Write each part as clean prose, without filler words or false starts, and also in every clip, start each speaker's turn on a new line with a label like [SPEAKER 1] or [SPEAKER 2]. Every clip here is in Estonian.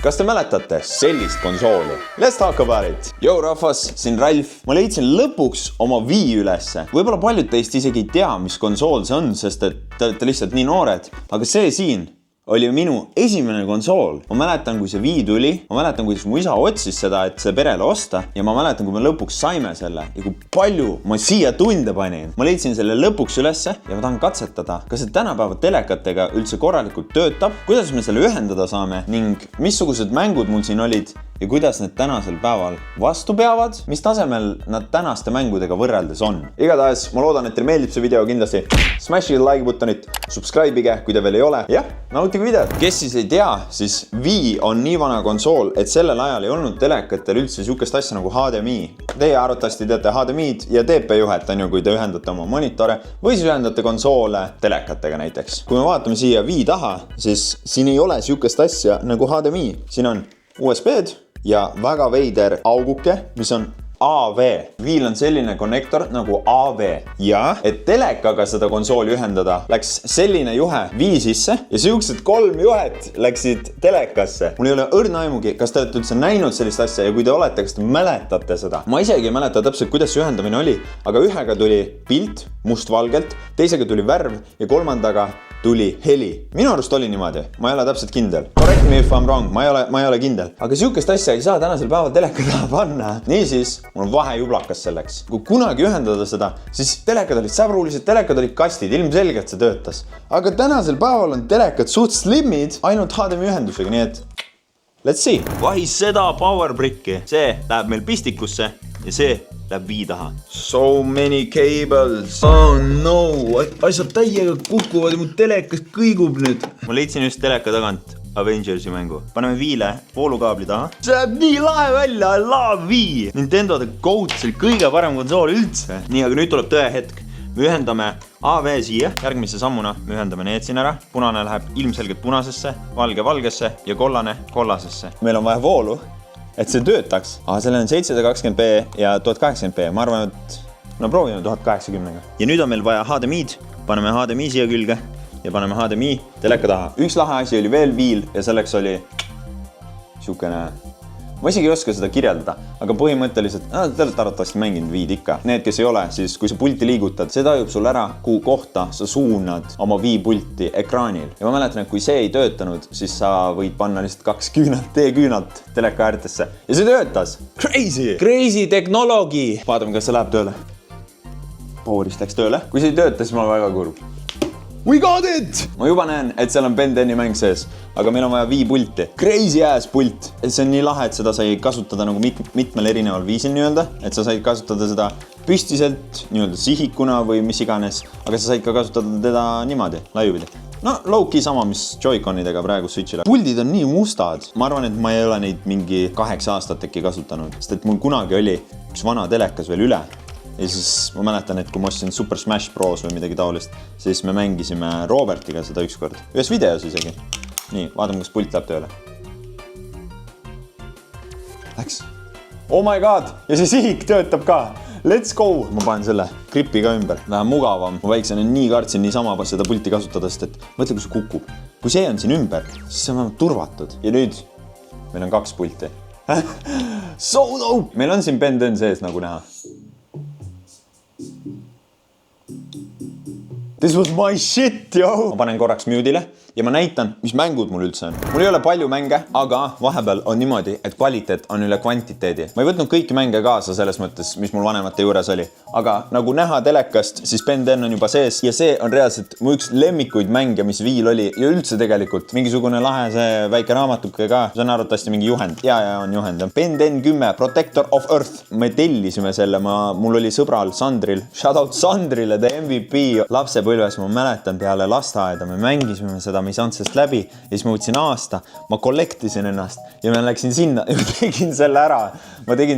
[SPEAKER 1] Kas te mäletate sellist konsooli? Let's talk about it! Yo rahvas, siin Ralf. Ma leidsin lõpuks oma Wii ülesse. Võib-olla paljud teist isegi ei tea, mis konsool see on, sest et te olete lihtsalt nii noored. Aga see siin oli minu esimene konsool. Ma mäletan, kui see Wii tuli. Ma mäletan, kuidas mu isa otsis seda, et see perele osta. Ja ma mäletan, kui me lõpuks saime selle. Ja kui palju ma siia tunde panin. Ma leidsin selle lõpuks ülesse ja ma tahan katsetada. Kas see tänapäeva telekatega üldse korralikult töötab? Kuidas me selle ühendada saame? Ning missugused mängud mul siin olid? Ja kuidas need tänasel päeval vastu peavad? Mis tasemel nad tänaste mängudega võrreldes on? Igatahes, ma loodan, et teile meeldib see video kindlasti. Smashige like buttonit, subscribe'ige, kui te veel ei ole. Jah, nautige videot. Kes siis ei tea, siis Wii on nii vana konsool, et sellel ajal ei olnud telekatel üldse sihukest asja nagu HDMI. Teie arvatavasti teate HDMI-d ja DP-juhet, kui te ühendate oma monitore või siis ühendate konsoole telekatega näiteks. Kui me vaatame siia Wii taha, siis siin ei ole sihukest asja nagu HDMI. Siin on USB-d ja väga veider auguke, mis on AV. Wii'l on selline konnektor nagu AV. Ja et telekaga seda konsooli ühendada, läks selline juhe Wii sisse ja sihukesed 3 juhet läksid telekasse. Mul ei ole õrna aimugi, kas te olete üldse näinud sellist asja ja kui te olete, kas te mäletate seda? Ma isegi ei mäleta täpselt, kuidas see ühendamine oli, aga ühega tuli pilt mustvalgelt, teisega tuli värv ja kolmandaga tuli heli. Minu arust oli niimoodi. Ma ei ole täpselt kindel. Correct me if I'm wrong. Ma ei ole kindel. Aga sihukest asja ei saa tänasel päeval teleka taha panna. Niisiis, mul on vahejublakas selleks. Kui kunagi ühendada seda, siis telekad olid säbrulised, telekad olid kastid. Ilmselgelt see töötas. Aga tänasel päeval on telekad suht slimmid ainult HDMI ühendusega, nii et let's see. Vahis seda powerbricki. See läheb meil pistikusse ja see läheb Wii taha. So many cables. Oh no, asjad täiega kukuvad ja mu telekas kõigub nüüd. Ma leidsin just teleka tagant Avengersi mängu. Paneme Wii'le voolukaabli taha. See läheb nii lahe välja, I love Wii. Nintendo The Goat, see oli kõige parem konsool üldse. Nii, aga nüüd tuleb tõe hetk. Me ühendame AV siia, järgmise sammuna me ühendame need siin ära. Punane läheb ilmselgelt punasesse, valge valgesse ja kollane kollasesse. Meil on vaja voolu, et see töötaks. Selle on 720p ja 1080p. Ma arvan, et proovime 1080-ga. Ja nüüd on meil vaja HDMI-d. Paneme HDMI siia külge ja paneme HDMI teleka taha. Üks lahe asi oli veel Wii'l ja selleks oli sihukene... Ma isegi ei oska seda kirjeldada, aga põhimõtteliselt, te olete arvatavasti mänginud Wii'd ikka. Need, kes ei ole, siis kui sa pulti liigutad, see tajub sul ära, kuhu kohta sa suunad oma Wii pulti ekraanil. Ja ma mäletan, et kui see ei töötanud, siis sa võid panna lihtsalt 2 T-küünalt teleka äärtesse. Ja see töötas! Crazy! Crazy technology! Vaatame, kas see läheb tööle. Powerist läks tööle. Kui see ei tööta, siis ma olen väga kurb. We got it! Ma juba näen, et seal on Ben 10 mäng sees, aga meil on vaja Wii pulti. Crazy ass pult. See on nii lahe, et seda sai kasutada nagu mitmel erineval viisil nii-öelda. Et sa said kasutada seda püstiselt, nii-öelda sihikuna või mis iganes, aga sa said ka kasutada teda niimoodi, laiupidi. No, low-key sama, mis Joy-Conidega praegu Switchile. Puldid on nii mustad. Ma arvan, et ma ei ole neid mingi 8 aastat äkki kasutanud, sest et mul kunagi oli üks vana telekas veel üle. Ja siis ma mäletan, et kui ma ostsin Super Smash Bros või midagi taolist, siis me mängisime Robertiga seda ükskord. Ühes videos isegi. Nii, vaatame, kas pult läheb tööle. Läks. Oh my god! Ja see sihik töötab ka. Let's go! Ma panen selle gripi ka ümber. Vähe mugavam. Ma väiksena nii kartsin niisama seda pulti kasutada, sest et mõtle, kui see kukub. Kui see on siin ümber, siis see on vähemalt turvatud. Ja nüüd meil on 2 pulti. So dope! Meil on siin Ben 10 sees nagu näha. This was my shit, yo! Ma panen korraks mute'ile ja ma näitan, mis mängud mul üldse on. Mul ei ole palju mänge, aga vahepeal on niimoodi, et kvaliteet on üle kvantiteedi. Ma ei võtnud kõiki mänge kaasa selles mõttes, mis mul vanemate juures oli. Aga nagu näha telekast, siis Ben 10 on juba sees ja see on reaalselt mu üks lemmikuid mänge, mis Wii'l oli. Ja üldse tegelikult mingisugune lahe see väike raamatuke ka. See on arvatavasti mingi juhend. Ja on juhend. Ben 10 10, Protector of Earth. Me tellisime selle, mul oli sõbral Sandril. Shoutout Sandrile, the MVP. Lapsepõlves ma mäletan peale lasteaeda. Me mängisime seda, me ei saanud sellest läbi. Ja siis ma võtsin aasta. Ma kollektisin ennast ja ma läksin sinna ja ma tegin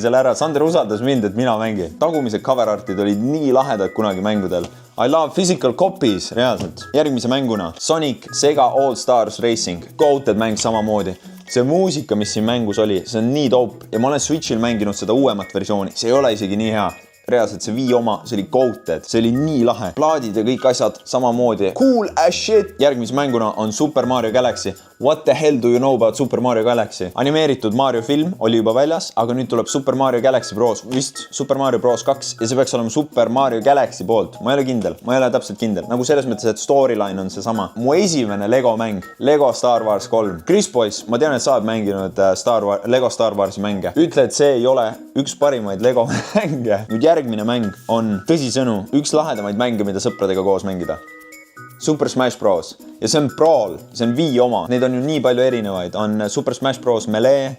[SPEAKER 1] selle ära. Sander usaldas mind, et mina mängin. Tagumised cover artid olid nii lahedad kunagi mängudel. I love physical copies, reaalselt. Järgmise mänguna Sonic Sega All Stars Racing. Goated mäng samamoodi. See muusika, mis siin mängus oli, see on nii dope. Ja ma olen Switchil mänginud seda uuemat versiooni. See ei ole isegi nii hea. Reaalselt see Wii oma, see oli goated. See oli nii lahe. Plaadid ja kõik asjad samamoodi. Cool as shit. Järgmise mänguna on Super Mario Galaxy. What the hell do you know about Super Mario Galaxy? Animeeritud Mario film oli juba väljas, aga nüüd tuleb Super Mario Galaxy Bros. Vist Super Mario Bros. 2 ja see peaks olema Super Mario Galaxy poolt. Ma ei ole kindel, ma ei ole täpselt kindel. Nagu selles mõttes, et storyline on see sama. Mu esimene Lego mäng, Lego Star Wars 3. Chris Boys, ma tean, et sa oled mänginud Lego Star Warsi mänge. Ütle, et see ei ole üks parimaid Lego mänge. Nüüd järgmine mäng on tõsisõnu üks lahedamaid mänge, mida sõpradega koos mängida. Super Smash Bros. Ja see on Brawl, see on Wii oma. Neid on ju nii palju erinevaid. On Super Smash Bros. Melee,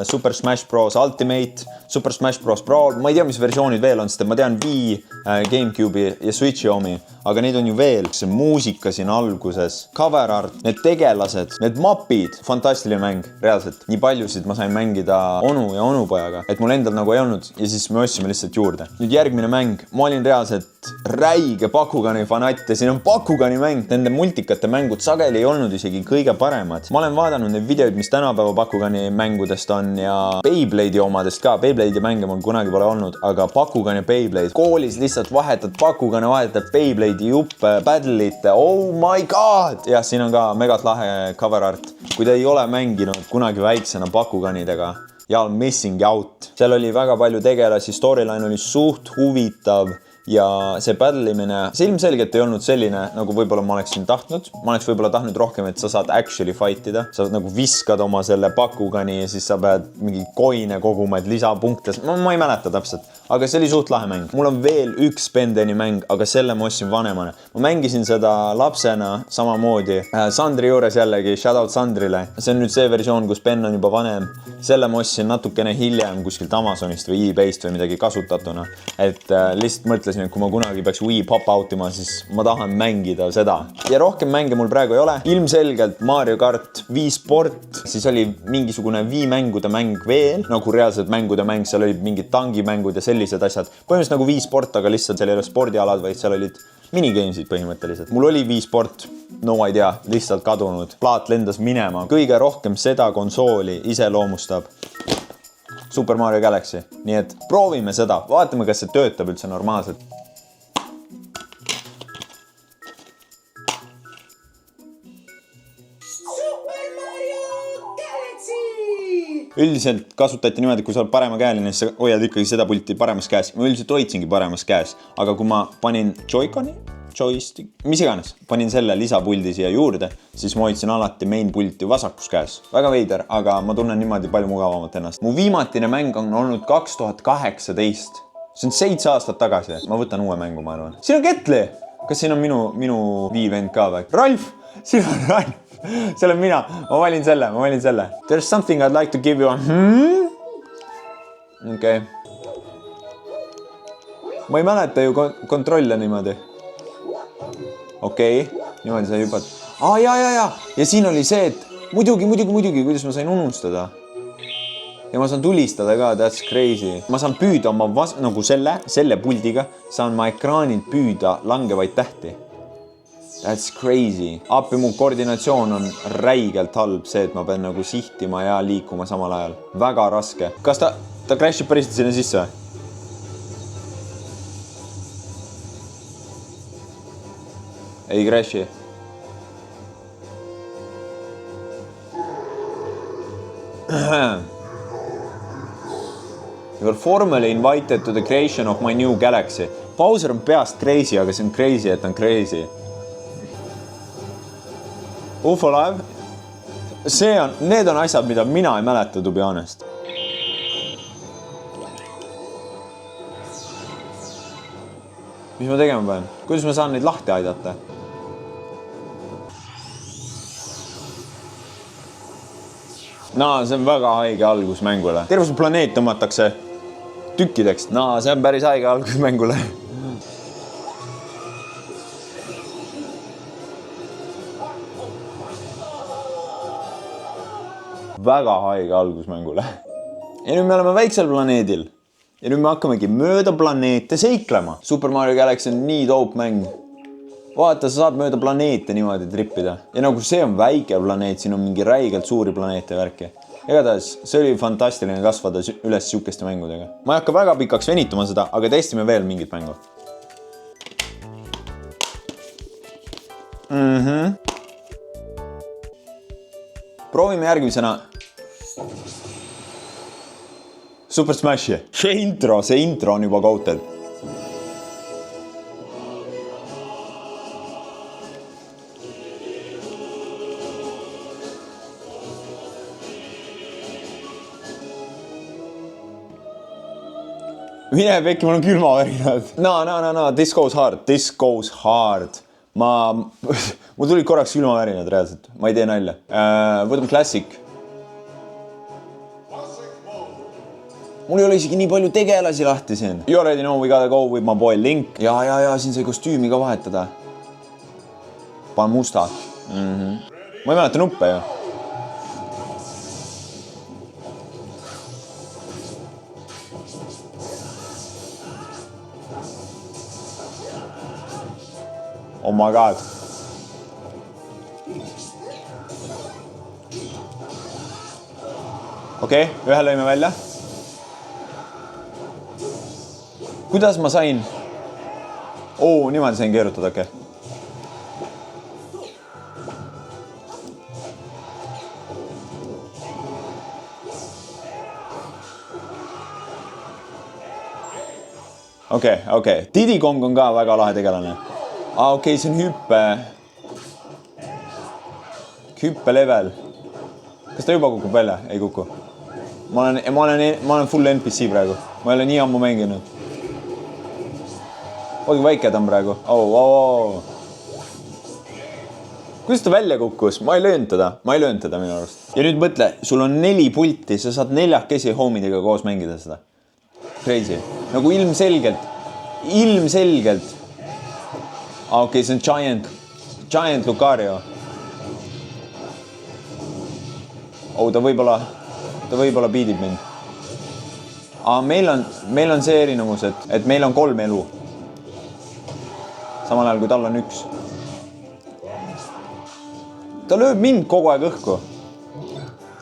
[SPEAKER 1] Super Smash Bros. Ultimate, Super Smash Bros. Brawl. Ma ei tea, mis versioonid veel on, sest ma tean Wii, Gamecube'i ja Switchi omi. Aga neid on ju veel. See muusika siin alguses, cover art, need tegelased, need mapid. Fantastiline mäng, reaalselt. Nii paljusid ma sain mängida onu ja onupojaga. Et mul endal nagu ei olnud ja siis me ostsime lihtsalt juurde. Nüüd järgmine mäng. Ma olin reaalselt räige Bakugani fanatt ja siin on Bakugani mäng. Nende multikate mängud sageli ei olnud isegi kõige paremad. Ma olen vaadanud neid videoid, mis tänapäeva Bakugani mängudest on ja Beyblade'i omadest ka. Beyblade'i mänge mul kunagi pole olnud, aga Bakugan ja Beyblade. Koolis lihtsalt vahetad Bakugan ja vahetad Beyblade'i juppe, battle'ite. Oh my god! Ja siin on ka megat lahe cover art. Kui te ei ole mänginud kunagi väiksena Bakuganidega, ja missing out. Seal oli väga palju tegelasi, storyline oli suht huvitav. Ja see battle'imine, see ilmselgelt ei olnud selline, nagu võib-olla ma oleksin tahtnud. Ma oleks võib-olla tahtnud rohkem, et sa saad actually fightida. Sa nagu viskad oma selle Bakugani ja siis sa pead mingi koine koguma, et lisapunkte. Ma ei mäleta täpselt, aga see oli suht lahe mäng. Mul on veel üks Bendeni mäng, aga selle ma ostsin vanemana. Ma mängisin seda lapsena samamoodi. Sandri juures jällegi, shoutout Sandrile. See on nüüd see versioon, kus Ben on juba vanem. Selle ma ostsin natukene hiljem kuskilt Amazonist või eBayst või midagi kasutatuna. Et lihtsalt mõtlesin, et kui ma kunagi peaks Wii pop-outima, siis ma tahan mängida seda. Ja rohkem mänge mul praegu ei ole. Ilmselgelt Mario Kart, Wii Sport, siis oli mingisugune Wii mängude mäng veel, nagu reaalselt mängude mäng, seal olid mingid tangimängud ja sellised asjad. Põhimõtteliselt nagu Wii Sport, aga lihtsalt seal ei ole spordialad, vaid seal olid minigamesid põhimõtteliselt. Mul oli Wii Sport, no ma ei tea, lihtsalt kadunud. Plaat lendas minema. Kõige rohkem seda konsooli iseloomustab Super Mario Galaxy. Nii et proovime seda. Vaatame, kas see töötab üldse normaalselt. Üldiselt kasutati niimoodi, kui sa oled paremakäeline, siis sa hoiad ikkagi seda pulti paremas käes. Ma üldiselt hoidsingi paremas käes. Aga kui ma panin Joy-Coni, joystick, mis iganes, panin selle lisapuldi siia juurde, siis ma hoidsin alati main pulti vasakus käes. Väga veider, aga ma tunnen niimoodi palju mugavamalt ennast. Mu viimatine mäng on olnud 2018. See on 7 aastat tagasi. Ma võtan uue mängu, ma arvan. Siin on Ketli! Kas siin on minu viivend ka või? Ralf! Siin on Ralf! See olen mina. Ma valin selle. There's something I'd like to give you. Okei. Ma ei mäleta ju kontrolle niimoodi. Okei, niimoodi sai hüpata. Ja. Ja siin oli see, et muidugi, kuidas ma sain unustada. Ja ma saan tulistada ka, that's crazy. Ma saan püüda oma nagu selle puldiga, saan ma ekraanilt püüda langevaid tähti. That's crazy. Appi mu koordinatsioon on räigelt halb see, et ma pean nagu sihtima ja liikuma samal ajal. Väga raske. Kas ta crashib päriselt sinna sisse? Ei crashi. You are formally invited to the creation of my new galaxy. Bowser on peast crazy, aga see on crazy, et on crazy. UFO Live. Need on asjad, mida mina ei mäleta, to be honest. Mis ma tegema pean? Kuidas ma saan neid lahti aidata? See on väga haige algus mängule. Terve su planeet tõmmatakse tükkideks. See on päris haige algus mängule. Väga haige algus mängule. Ja nüüd me oleme väiksel planeedil. Ja nüüd me hakkamegi mööda planeete seiklema. Super Mario Galaxy on nii dope mäng. Vaata, sa saad mööda planeete niimoodi trippida. Ja nagu see on väike planeet, siin on mingi räigelt suuri planeete värki. Igatahes, see oli fantastiline kasvada üles siukeste mängudega. Ma ei hakka väga pikaks venituma seda, aga testime veel mingit mängu. proovime järgmisena. Super Smashi. See intro on juba goated. Mine pekki, mul on külmavärinad. No, this goes hard. Mul tulid korraks külmavärinad reaalselt. Ma ei tee nalja. Võtame Classic. Mul ei ole isegi nii palju tegelasi lahti siin. You already know we gotta go with my boy Link. Ja, siin sai kostüümi ka vahetada. Panen musta. Ma ei mäleta nuppe ju. Oh my god. Okei, ühe lõime välja. Kuidas ma sain? Niimoodi sain keerutada, okei. Okei. Diddy Kong on ka väga lahe tegelane. Okei, see on hüppe level. Kas ta juba kukub välja? Ei kuku. Ma olen full NPC praegu. Ma ei ole nii ammu mänginud. Ogi väike ta on praegu. Kuidas ta välja kukkus? Ma ei löönud teda minu arust. Ja nüüd mõtle, sul on 4 pulti, sa saad 4 homidega koos mängida seda. Crazy. Nagu ilmselgelt. Okei, see on Giant Lucario. Ta võib-olla piidib mind. Meil on see erinevus, et meil on 3 elu. Samal ajal, kui tal on 1. Ta lööb mind kogu aeg õhku.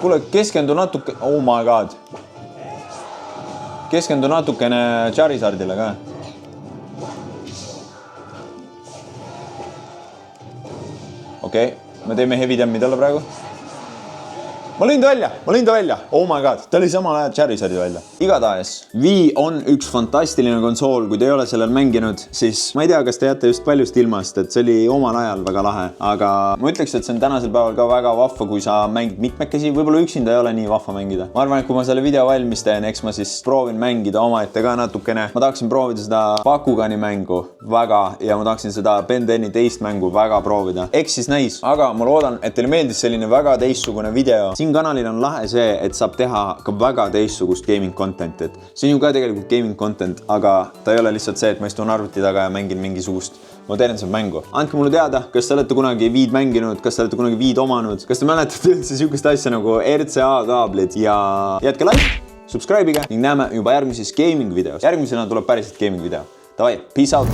[SPEAKER 1] Kuule, keskendu natuke... Oh my god. Keskendu natukene Charizardile ka. Okei, me teeme heavy dammi talle praegu. Ma lõin ta välja. Oh my god, ta oli samal ajal Charizardi välja. Igatahes, Wii on üks fantastiline konsool, kui te ei ole sellel mänginud, siis ma ei tea, kas te jääte just paljust ilmast, et see oli omal ajal väga lahe, aga ma ütleks, et see on tänasel päeval ka väga vahva, kui sa mängid mitmekesi, võib-olla üksinda ei ole nii vahva mängida. Ma arvan, et kui ma selle video valmis teen, eks ma siis proovin mängida omaette ka natukene. Ma tahaksin proovida seda Bakugani mängu väga ja ma tahaksin seda Ben 10 teist mängu väga proovida. Eks siis näis, aga ma loodan, et teile meeldis selline väga teistsugune video. Siin kanalil on lahe see, et saab teha ka väga teistsugust gaming contentit. See on ju ka tegelikult gaming content, aga ta ei ole lihtsalt see, et ma istun arvuti taga ja mängin mingisugust modernset mängu. Andke mulle teada, kas te olete kunagi Wii'd mänginud, kas te olete kunagi Wii'd omanud, kas te mäletate üldse sihukest asja nagu RCA kaablid ja jätke like, subscribe'iga ning näeme juba järgmises gaming videos. Järgmisena tuleb päriselt gaming video. Davai, peace out!